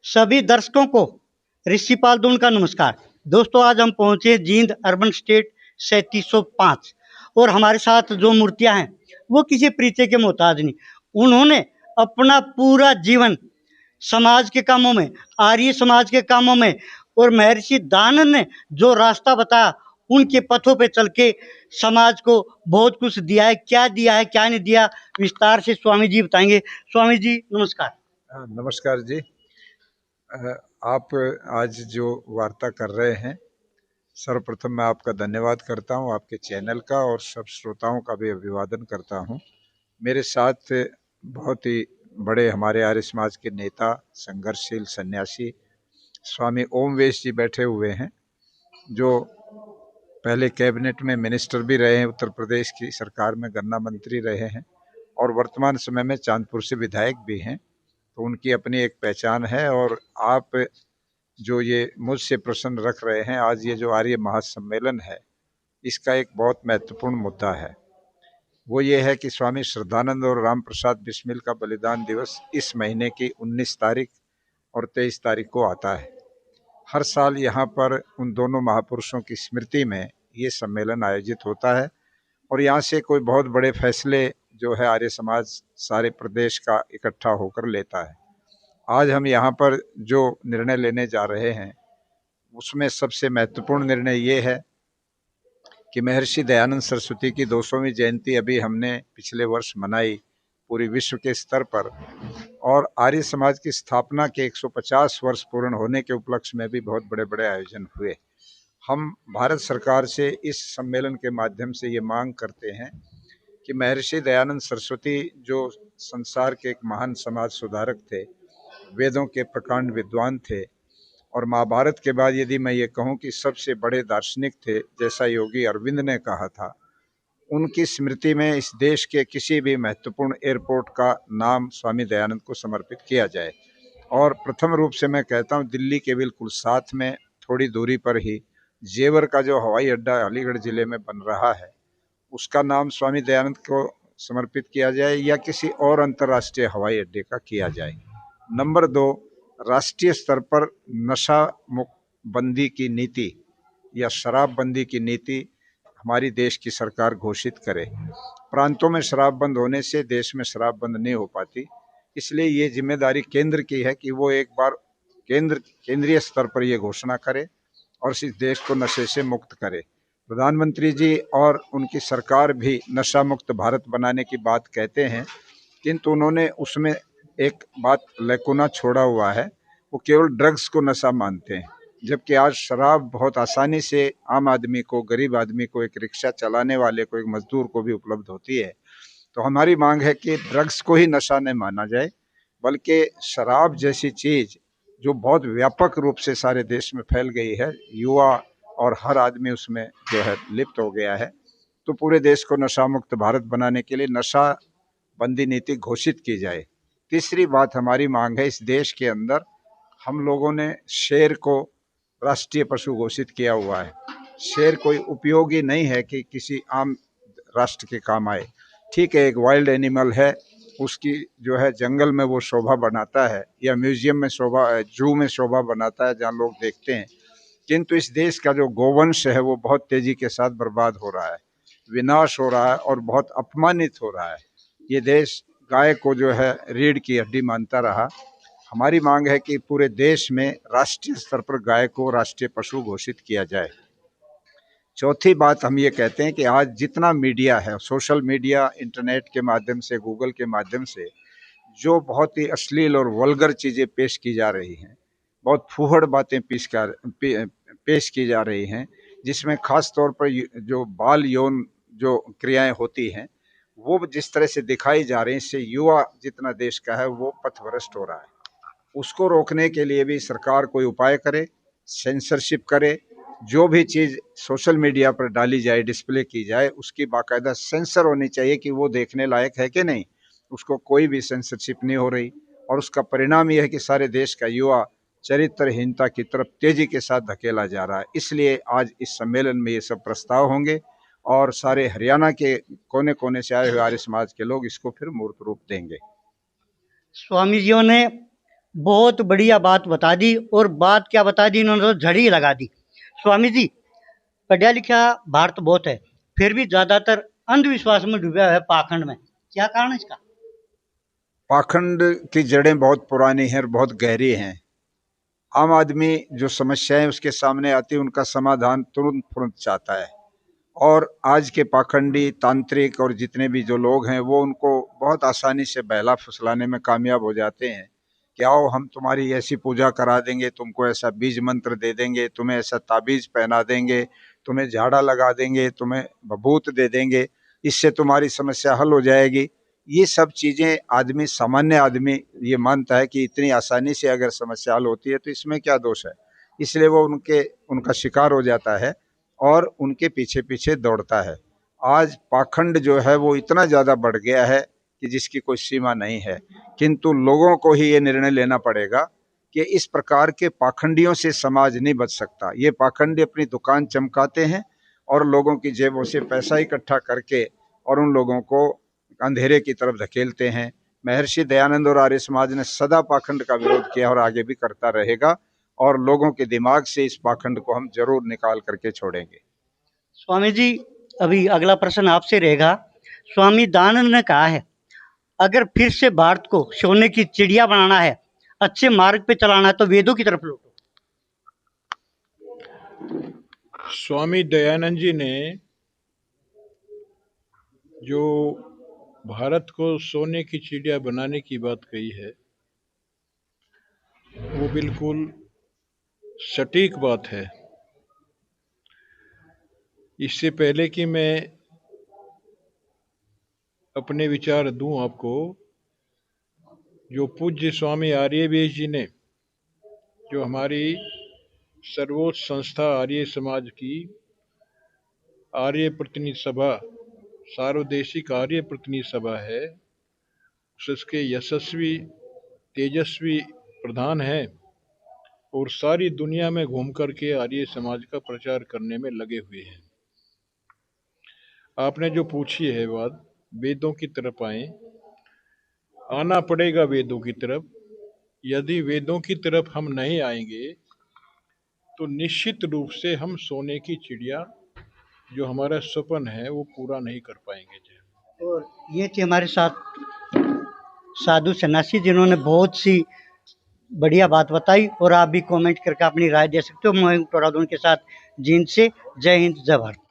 सभी दर्शकों को ऋषिपाल दून का नमस्कार। दोस्तों, आज हम पहुंचे जींद अर्बन स्टेट 3705 और हमारे साथ जो मूर्तियां हैं वो किसी परिचय के मोहताज नहीं। उन्होंने अपना पूरा जीवन समाज के कामों में, आर्य समाज के कामों में और महर्षि दयानंद ने जो रास्ता बताया उनके पथों पे चल के समाज को बहुत कुछ दिया है। क्या दिया है, क्या नहीं दिया, विस्तार से स्वामी जी बताएंगे। स्वामी जी नमस्कार। नमस्कार जी। आप आज जो वार्ता कर रहे हैं, सर्वप्रथम मैं आपका धन्यवाद करता हूं, आपके चैनल का, और सब श्रोताओं का भी अभिवादन करता हूं। मेरे साथ बहुत ही बड़े हमारे आर्य समाज के नेता, संघर्षशील सन्यासी स्वामी ओमवेश जी बैठे हुए हैं, जो पहले कैबिनेट में मिनिस्टर भी रहे हैं, उत्तर प्रदेश की सरकार में गन्ना मंत्री रहे हैं और वर्तमान समय में चांदपुर से विधायक भी हैं। तो उनकी अपनी एक पहचान है। और आप जो ये मुझसे प्रश्न रख रहे हैं, आज ये जो आर्य महासम्मेलन है, इसका एक बहुत महत्वपूर्ण मुद्दा है। वो ये है कि स्वामी श्रद्धानंद और राम प्रसाद बिस्मिल का बलिदान दिवस इस महीने की 19 तारीख और 23 तारीख को आता है। हर साल यहाँ पर उन दोनों महापुरुषों की स्मृति में ये सम्मेलन आयोजित होता है और यहाँ से कोई बहुत बड़े फैसले जो है आर्य समाज सारे प्रदेश का इकट्ठा होकर लेता है। आज हम यहाँ पर जो निर्णय लेने जा रहे हैं, उसमें सबसे महत्वपूर्ण निर्णय ये है कि महर्षि दयानंद सरस्वती की 200वीं जयंती अभी हमने पिछले वर्ष मनाई पूरी विश्व के स्तर पर, और आर्य समाज की स्थापना के 150 वर्ष पूर्ण होने के उपलक्ष्य में भी बहुत बड़े बड़े आयोजन हुए। हम भारत सरकार से इस सम्मेलन के माध्यम से ये मांग करते हैं कि महर्षि दयानंद सरस्वती जो संसार के एक महान समाज सुधारक थे, वेदों के प्रकांड विद्वान थे, और महाभारत के बाद यदि मैं ये कहूँ कि सबसे बड़े दार्शनिक थे, जैसा योगी अरविंद ने कहा था, उनकी स्मृति में इस देश के किसी भी महत्वपूर्ण एयरपोर्ट का नाम स्वामी दयानंद को समर्पित किया जाए। और प्रथम रूप से मैं कहता हूँ, दिल्ली के बिल्कुल साथ में थोड़ी दूरी पर ही जेवर का जो हवाई अड्डा अलीगढ़ जिले में बन रहा है, उसका नाम स्वामी दयानंद को समर्पित किया जाए या किसी और अंतर्राष्ट्रीय हवाई अड्डे का किया जाए। नंबर 2, राष्ट्रीय स्तर पर नशा मुक्त बंदी की नीति या शराब बंदी की नीति हमारी देश की सरकार घोषित करे। प्रांतों में शराब बंद होने से देश में शराब बंद नहीं हो पाती, इसलिए ये जिम्मेदारी केंद्र की है कि वो एक बार केंद्रीय स्तर पर ये घोषणा करे और इस देश को नशे से मुक्त करे। प्रधानमंत्री जी और उनकी सरकार भी नशा मुक्त भारत बनाने की बात कहते हैं, किंतु उन्होंने उसमें एक बात लैकुना छोड़ा हुआ है, वो केवल ड्रग्स को नशा मानते हैं, जबकि आज शराब बहुत आसानी से आम आदमी को, गरीब आदमी को, एक रिक्शा चलाने वाले को, एक मजदूर को भी उपलब्ध होती है। तो हमारी मांग है कि ड्रग्स को ही नशा नहीं माना जाए, बल्कि शराब जैसी चीज जो बहुत व्यापक रूप से सारे देश में फैल गई है, युवा और हर आदमी उसमें जो है लिप्त हो गया है, तो पूरे देश को नशा मुक्त भारत बनाने के लिए नशा बंदी नीति घोषित की जाए। तीसरी बात हमारी मांग है, इस देश के अंदर हम लोगों ने शेर को राष्ट्रीय पशु घोषित किया हुआ है। शेर कोई उपयोगी नहीं है कि किसी आम राष्ट्र के काम आए। ठीक है, एक वाइल्ड एनिमल है, उसकी जो है जंगल में वो शोभा बनाता है या म्यूजियम में शोभा, जू में शोभा बनाता है जहाँ लोग देखते हैं, किंतु इस देश का जो गोवंश है वो बहुत तेजी के साथ बर्बाद हो रहा है, विनाश हो रहा है और बहुत अपमानित हो रहा है। ये देश गाय को जो है रीढ़ की हड्डी मानता रहा। हमारी मांग है कि पूरे देश में राष्ट्रीय स्तर पर गाय को राष्ट्रीय पशु घोषित किया जाए। चौथी बात हम ये कहते हैं कि आज जितना मीडिया है, सोशल मीडिया, इंटरनेट के माध्यम से, गूगल के माध्यम से जो बहुत ही अश्लील और वल्गर चीज़ें पेश की जा रही हैं, बहुत फूहड़ बातें पेश की जा रही हैं, जिसमें खास तौर पर जो बाल यौन जो क्रियाएं होती हैं वो जिस तरह से दिखाई जा रही हैं, इससे युवा जितना देश का है वो पथभ्रष्ट हो रहा है। उसको रोकने के लिए भी सरकार कोई उपाय करे, सेंसरशिप करे, जो भी चीज़ सोशल मीडिया पर डाली जाए, डिस्प्ले की जाए, उसकी बाकायदा सेंसर होनी चाहिए कि वो देखने लायक है कि नहीं। उसको कोई भी सेंसरशिप नहीं हो रही और उसका परिणाम यह है कि सारे देश का युवा चरित्रहीनता की तरफ तेजी के साथ धकेला जा रहा है। इसलिए आज इस सम्मेलन में ये सब प्रस्ताव होंगे और सारे हरियाणा के कोने कोने से आए हुए आर्य समाज के लोग इसको फिर मूर्त रूप देंगे। स्वामी जियों ने बहुत बढ़िया बात बता दी, और बात क्या बता दी इन्होंने, तो झड़ी लगा दी। स्वामी जी, पढ़ा लिखा भारत बहुत है, फिर भी ज्यादातर अंधविश्वास में डूबा है, पाखंड में। क्या कारण है इसका? पाखंड की जड़ें बहुत पुरानी हैं और बहुत गहरी हैं। आम आदमी जो समस्याएं उसके सामने आती है उनका समाधान तुरंत तुरंत चाहता है, और आज के पाखंडी तांत्रिक और जितने भी जो लोग हैं वो उनको बहुत आसानी से बहला फुसलाने में कामयाब हो जाते हैं कि आओ हम तुम्हारी ऐसी पूजा करा देंगे, तुमको ऐसा बीज मंत्र दे देंगे, तुम्हें ऐसा ताबीज पहना देंगे, तुम्हें झाड़ा लगा देंगे, तुम्हें भभूत दे देंगे, इससे तुम्हारी समस्या हल हो जाएगी। ये सब चीज़ें आदमी, सामान्य आदमी ये मानता है कि इतनी आसानी से अगर समस्या हल होती है तो इसमें क्या दोष है, इसलिए वो उनका शिकार हो जाता है और उनके पीछे पीछे दौड़ता है। आज पाखंड जो है वो इतना ज़्यादा बढ़ गया है कि जिसकी कोई सीमा नहीं है, किंतु लोगों को ही ये निर्णय लेना पड़ेगा कि इस प्रकार के पाखंडियों से समाज नहीं बच सकता। ये पाखंडी अपनी दुकान चमकाते हैं और लोगों की जेबों से पैसा इकट्ठा करके और उन लोगों को अंधेरे की तरफ धकेलते हैं। महर्षि दयानंद और आर्य समाज ने सदा पाखंड का विरोध किया और आगे भी करता रहेगा, और लोगों के दिमाग से इस पाखंड को हम जरूर निकाल करके छोड़ेंगे। स्वामी जी, अभी अगला प्रश्न आपसे रहेगा। स्वामी दयानंद ने कहा है, अगर फिर से भारत को सोने की चिड़िया बनाना है, अच्छे मार्ग पे चलाना है, तो वेदों की तरफ लौटो। स्वामी दयानंद जी ने जो भारत को सोने की चिड़िया बनाने की बात कही है वो बिल्कुल सटीक बात है। इससे पहले कि मैं अपने विचार दूं आपको, जो पूज्य स्वामी आर्यवेश जी ने जो हमारी सर्वोच्च संस्था आर्य समाज की आर्य प्रतिनिधि सभा, सार्वदेशिक आर्य प्रतिनिधि सभा है, उसके यशस्वी तेजस्वी प्रधान हैं और सारी दुनिया में घूम करके आर्य समाज का प्रचार करने में लगे हुए हैं। आपने जो पूछी है बात, वेदों की तरफ आए, आना पड़ेगा वेदों की तरफ। यदि वेदों की तरफ हम नहीं आएंगे तो निश्चित रूप से हम सोने की चिड़िया जो हमारा सपन है वो पूरा नहीं कर पाएंगे। और ये थे हमारे साथ साधु सन्यासी, जिन्होंने बहुत सी बढ़िया बात बताई, और आप भी कमेंट करके अपनी राय दे सकते हो। मैं उनके साथ जींद से। जय हिंद, जय भारत।